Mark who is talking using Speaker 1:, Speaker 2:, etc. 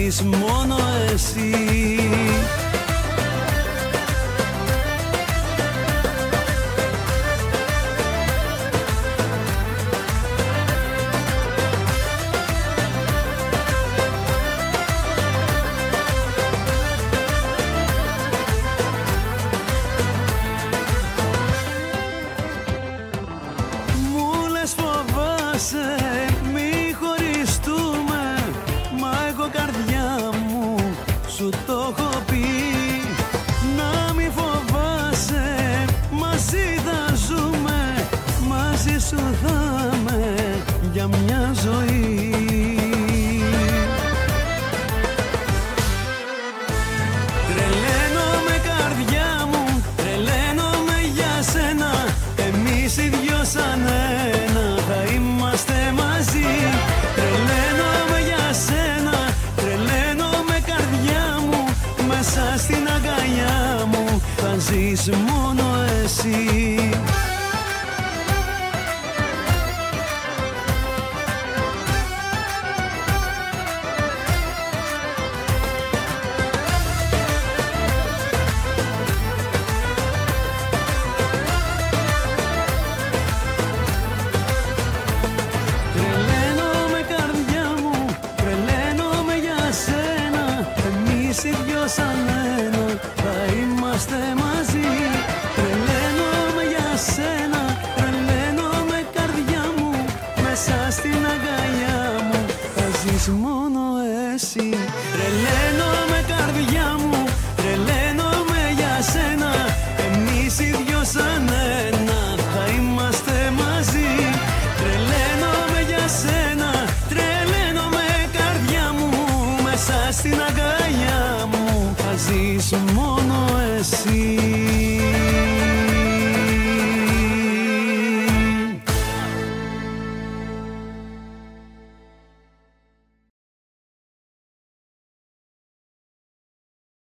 Speaker 1: ζεις μόνο εσύ. Μη χωριστούμε, μα εγώ καρδιά μου σου το έχω πει. Να μη φοβάσαι, μαζί θα ζούμε, μαζί σου θα είμαι για μια ζωή. Τρελαίνομαι καρδιά μου, τρελαίνομαι για σένα. Εμείς οι δυο σαν ένα θα είμαστε μαζί. Τρελαίνομαι για σένα, τρελαίνομαι καρδιά μου. Μέσα στην αγκαλιά μου θα ζεις μόνο εσύ. Σαν ένα θα είμαστε μαζί. Τρελαίνομαι για σένα, τρελαίνομαι καρδιά μου. Μέσα στην αγκαλιά μου θα ζεις μόνο εσύ. Τρελαίνομαι καρδιά μου, τρελαίνομαι για σένα. Εμείς οι δυο σαν ένα θα είμαστε μαζί. Τρελαίνομαι για σένα, τρελαίνομαι καρδιά μου. Μέσα στην αγκαλιά μου θα ζεις μόνο εσύ.